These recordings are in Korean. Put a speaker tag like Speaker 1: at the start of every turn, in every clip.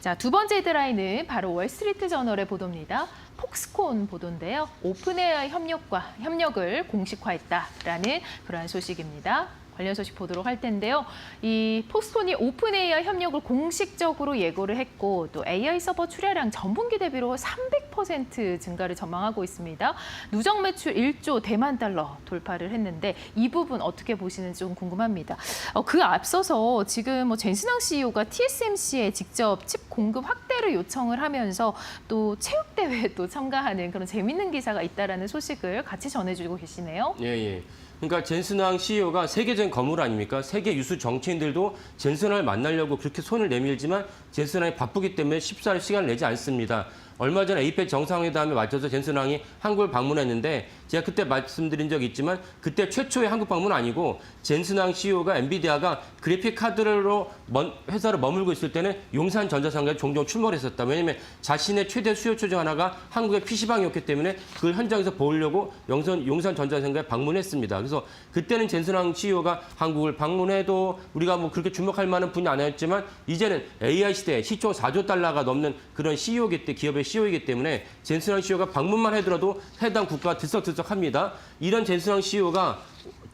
Speaker 1: 자, 두 번째 헤드라인은 바로 월스트리트 저널의 보도입니다. 폭스콘 보도인데요. 오픈AI 협력을 공식화했다라는 그러한 소식입니다. 관련 소식 보도록 할 텐데요. 이 폭스콘이 오픈AI 협력을 공식적으로 예고를 했고 또 AI 서버 출하량 전분기 대비로 300% 증가를 전망하고 있습니다. 누적 매출 1조 대만 달러 돌파를 했는데 이 부분 어떻게 보시는지 좀 궁금합니다. 그 앞서서 지금 젠슨왕 CEO가 TSMC에 직접 칩 공급 확대를 요청을 하면서 또 체육대회에 또 참가하는 그런 재밌는 기사가 있다라는 소식을 같이 전해주고 계시네요.
Speaker 2: 예. 그러니까 젠슨왕 CEO가 세계적인 거물 아닙니까? 세계 유수 정치인들도 젠슨왕을 만나려고 그렇게 손을 내밀지만 젠슨왕이 바쁘기 때문에 쉽사리 시간을 내지 않습니다. 얼마 전에 에이펙 정상회담에 맞춰서 젠슨왕이 한국을 방문했는데 제가 그때 말씀드린 적이 있지만 그때 최초의 한국 방문은 아니고 젠슨왕 CEO가 엔비디아가 그래픽 카드로 회사를 머물고 있을 때는 용산 전자상가에 종종 출몰했었다. 왜냐하면 자신의 최대 수요처 중 하나가 한국의 PC방이었기 때문에 그걸 현장에서 보려고 용산 전자상가에 방문했습니다. 그래서 그때는 젠슨왕 CEO가 한국을 방문해도 우리가 그렇게 주목할 만한 분이 아니었지만 이제는 AI 시대에 시총 4조 달러가 넘는 그런 기업의 CEO이기 때문에 젠슨왕 CEO가 방문만 하더라도 해당 국가가 들썩들썩합니다. 이런 젠슨왕 CEO가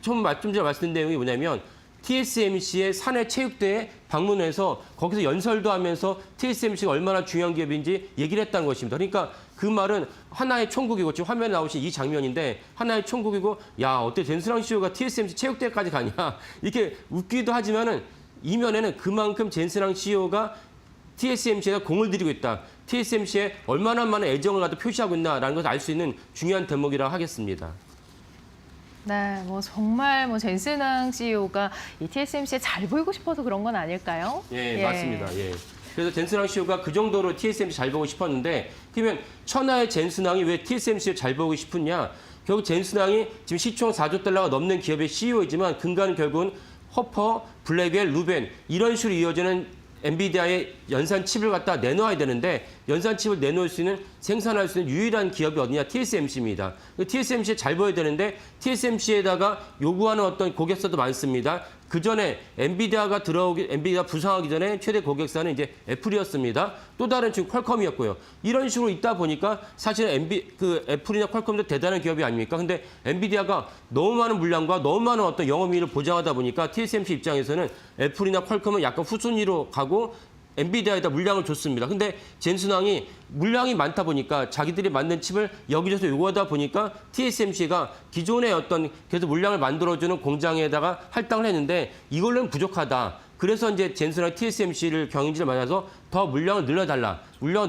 Speaker 2: 좀 전에 말씀드린 내용이 뭐냐면 TSMC의 사내 체육대회에 방문해서 거기서 연설도 하면서 TSMC가 얼마나 중요한 기업인지 얘기를 했다는 것입니다. 그러니까 그 말은 하나의 총국이고 지금 화면에 나오신 이 장면인데 하나의 총국이고 야 어때 젠슨왕 CEO가 TSMC 체육대회까지 가냐 이렇게 웃기도 하지만은 이면에는 그만큼 젠슨왕 CEO가 TSMC에다 공을 들이고 있다. TSMC에 얼마나 많은 애정을 갖다 표시하고 있나라는 것을 알 수 있는 중요한 대목이라고 하겠습니다.
Speaker 1: 네, 정말 젠슨왕 CEO가 이 TSMC에 잘 보이고 싶어서 그런 건 아닐까요?
Speaker 2: 예. 맞습니다. 예. 그래서 젠슨왕 CEO가 그 정도로 TSMC 잘 보고 싶었는데 그러면 천하의 젠슨왕이 왜 TSMC에 잘 보고 싶었냐? 결국 젠슨왕이 지금 시총 4조 달러가 넘는 기업의 CEO이지만 근간은 결국은 허퍼, 블랙웰, 루벤 이런 식으로 이어지는 엔비디아의 연산 칩을 갖다 내놓아야 되는데 연산 칩을 내놓을 수 있는 생산할 수 있는 유일한 기업이 어디냐? TSMC입니다. TSMC에 잘 보여야 되는데 TSMC에다가 요구하는 어떤 고객사도 많습니다. 그 전에 엔비디아 부상하기 전에 최대 고객사는 이제 애플이었습니다. 또 다른 지금 퀄컴이었고요. 이런 식으로 있다 보니까 사실은 애플이나 퀄컴도 대단한 기업이 아닙니까? 근데 엔비디아가 너무 많은 물량과 너무 많은 어떤 영업이익을 보장하다 보니까 TSMC 입장에서는 애플이나 퀄컴은 약간 후순위로 가고 엔비디아에다 물량을 줬습니다. 근데 젠슨왕이 물량이 많다 보니까 자기들이 만든 칩을 여기저기서 요구하다 보니까 TSMC가 기존의 어떤 계속 물량을 만들어주는 공장에다가 할당을 했는데 이걸로는 부족하다. 그래서 이제 젠슨왕 TSMC를 경영진을 만나서 더 물량을 늘려달라. 물량을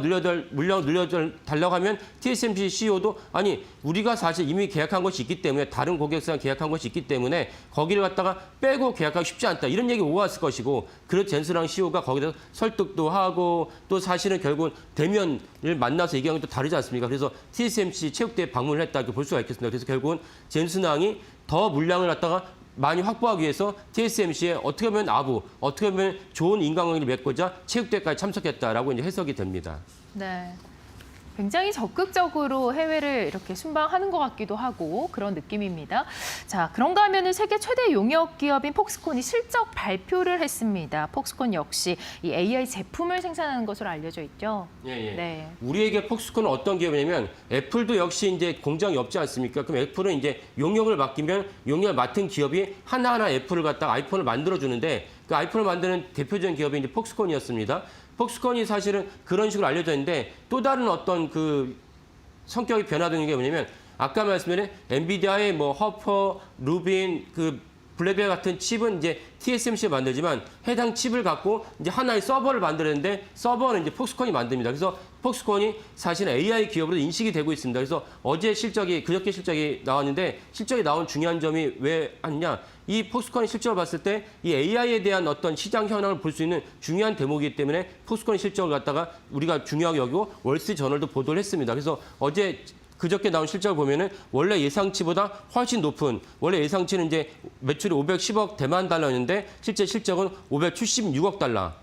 Speaker 2: 늘려달라고 하면 TSMC CEO도 아니 우리가 사실 이미 계약한 것이 있기 때문에 다른 고객사랑 계약한 것이 있기 때문에 거기를 갖다가 빼고 계약하기 쉽지 않다. 이런 얘기 오갔을 것이고 그래서 젠슨왕 CEO가 거기서 설득도 하고 또 사실은 결국은 대면을 만나서 얘기하는 게 또 다르지 않습니까? 그래서 TSMC 체육대회 방문을 했다 이렇게 볼 수가 있겠습니다. 그래서 결국은 젠슨왕이 더 물량을 갖다가 많이 확보하기 위해서 TSMC에 어떻게 보면 어떻게 보면 좋은 인간관계를 맺고자 체육대회까지 참석했다라고 이제 해석이 됩니다.
Speaker 1: 네. 굉장히 적극적으로 해외를 이렇게 순방하는 것 같기도 하고 그런 느낌입니다. 자, 그런가 하면은 세계 최대 용역 기업인 폭스콘이 실적 발표를 했습니다. 폭스콘 역시 이 AI 제품을 생산하는 것으로 알려져 있죠.
Speaker 2: 예.
Speaker 1: 네.
Speaker 2: 우리에게 폭스콘은 어떤 기업이냐면 애플도 역시 이제 공장이 없지 않습니까? 그럼 애플은 이제 용역을 맡기면 용역을 맡은 기업이 하나하나 애플을 갖다가 아이폰을 만들어 주는데 그 아이폰을 만드는 대표적인 기업이 이제 폭스콘이었습니다. 폭스콘이 사실은 그런 식으로 알려져 있는데 또 다른 어떤 그 성격이 변화된 게 뭐냐면 아까 말씀드린 엔비디아의 허퍼, 루빈, 블랙벨 같은 칩은 이제 TSMC가 만들지만 해당 칩을 갖고 이제 하나의 서버를 만드는데 서버는 이제 폭스콘이 만듭니다. 그래서 폭스콘이 사실 AI 기업으로 인식이 되고 있습니다. 그래서 그저께 실적이 나왔는데 실적이 나온 중요한 점이 왜 하느냐? 이 폭스콘의 실적을 봤을 때 이 AI에 대한 어떤 시장 현황을 볼 수 있는 중요한 대목이기 때문에 폭스콘의 실적을 갖다가 우리가 중요하게 여기고 월스트리트저널도 보도를 했습니다. 그래서 그저께 나온 실적을 보면은 원래 예상치보다 훨씬 높은 원래 예상치는 이제 매출이 510억 대만 달러였는데 실제 실적은 576억 달러.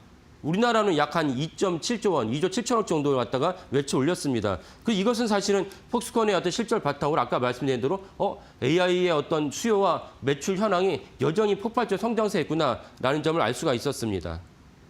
Speaker 2: 우리나라는 약 한 2.7조 원, 2조 7천억 정도를 갖다가 매출 올렸습니다. 이것은 사실은 폭스콘의 어떤 실적 바탕으로 아까 말씀드린 대로 AI의 어떤 수요와 매출 현황이 여전히 폭발적 성장세였구나라는 점을 알 수가 있었습니다.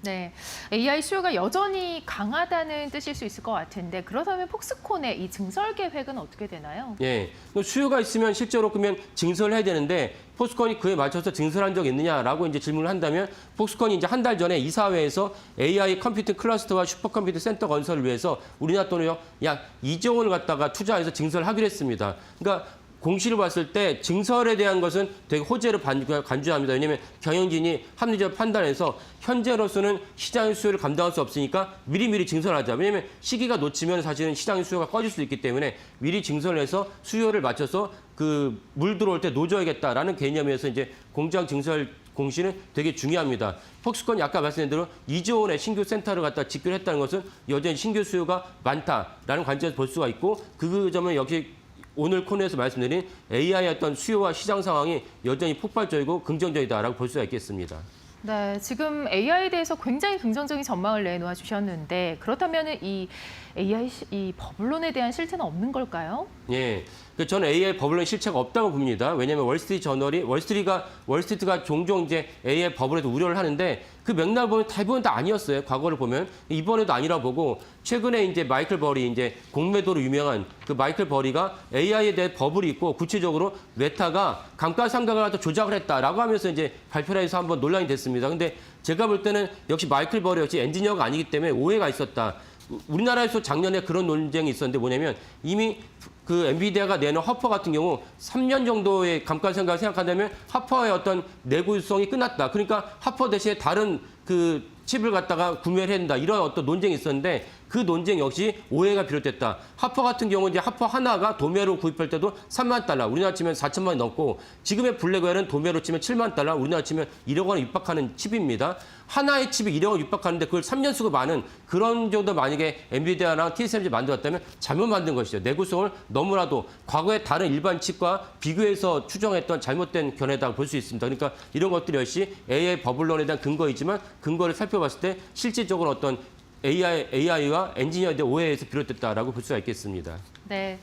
Speaker 1: 네, AI 수요가 여전히 강하다는 뜻일 수 있을 것 같은데 그렇다면 폭스콘의 이 증설 계획은 어떻게 되나요?
Speaker 2: 예, 수요가 있으면 실제로 그러면 증설을 해야 되는데 폭스콘이 그에 맞춰서 증설한 적 있느냐라고 이제 질문을 한다면 폭스콘이 이제 한 달 전에 이사회에서 AI 컴퓨팅 클러스터와 슈퍼컴퓨팅 센터 건설을 위해서 우리나라 돈으로 약 2조 원을 갖다가 투자해서 증설하기로 했습니다. 그러니까 공시를 봤을 때 증설에 대한 것은 되게 호재로 간주합니다. 왜냐하면 경영진이 합리적 판단해서 현재로서는 시장의 수요를 감당할 수 없으니까 미리미리 증설하자. 왜냐하면 시기가 놓치면 사실은 시장의 수요가 꺼질 수 있기 때문에 미리 증설을 해서 수요를 맞춰서 그 물 들어올 때 놓줘야겠다라는 개념에서 이제 공장 증설 공시는 되게 중요합니다. 폭스콘이 아까 말씀드린 대로 2조 원의 신규 센터를 갖다 짓기로 했다는 것은 여전히 신규 수요가 많다라는 관점에서 볼 수가 있고 그 점은 역시 오늘 코너에서 말씀드린 AI의 어떤 수요와 시장 상황이 여전히 폭발적이고 긍정적이다라고 볼 수가 있겠습니다.
Speaker 1: 네, 지금 AI에 대해서 굉장히 긍정적인 전망을 내놓아 주셨는데 그렇다면 이 AI 이 버블론에 대한 실체는 없는 걸까요?
Speaker 2: 예, 저는 AI 버블론 실체가 없다고 봅니다. 왜냐하면 월스트리트가 종종 이제 AI 버블에도 우려를 하는데 그 맥락을 보면 대부분 다 아니었어요. 과거를 보면 이번에도 아니라 보고 최근에 이제 마이클 버리 이제 공매도로 유명한 그 마이클 버리가 AI에 대해 버블이 있고 구체적으로 메타가 감가상각을 갖다 조작을 했다라고 하면서 이제 발표를 해서 한번 논란이 됐습니다. 근데 제가 볼 때는 역시 마이클 버리 역시 엔지니어가 아니기 때문에 오해가 있었다. 우리나라에서 작년에 그런 논쟁이 있었는데 뭐냐면 이미 그 엔비디아가 내는 허퍼 같은 경우 3년 정도의 감가상각을 생각한다면 허퍼의 어떤 내구성이 끝났다. 그러니까 허퍼 대신에 다른 그 칩을 갖다가 구매를 해야 된다. 이런 어떤 논쟁이 있었는데 그 논쟁 역시 오해가 비롯됐다. 하퍼 같은 경우 이제 하퍼 하나가 도매로 구입할 때도 3만 달러, 우리나라 치면 4천만 원이 넘고 지금의 블랙웰은 도매로 치면 7만 달러, 우리나라 치면 1억 원을 육박하는 칩입니다. 하나의 칩이 1억 원 육박하는데 그걸 3년 쓰고 많은 그런 정도 만약에 엔비디아랑 TSMC 만들었다면 잘못 만든 것이죠. 내구성을 너무나도 과거의 다른 일반 칩과 비교해서 추정했던 잘못된 견해다 볼 수 있습니다. 그러니까 이런 것들이 역시 AI 버블론에 대한 근거이지만 근거를 살펴봤을 때 실질적으로 어떤 AI와 엔지니어에 대한 오해에서 비롯됐다라고 볼 수가 있겠습니다.
Speaker 1: 네.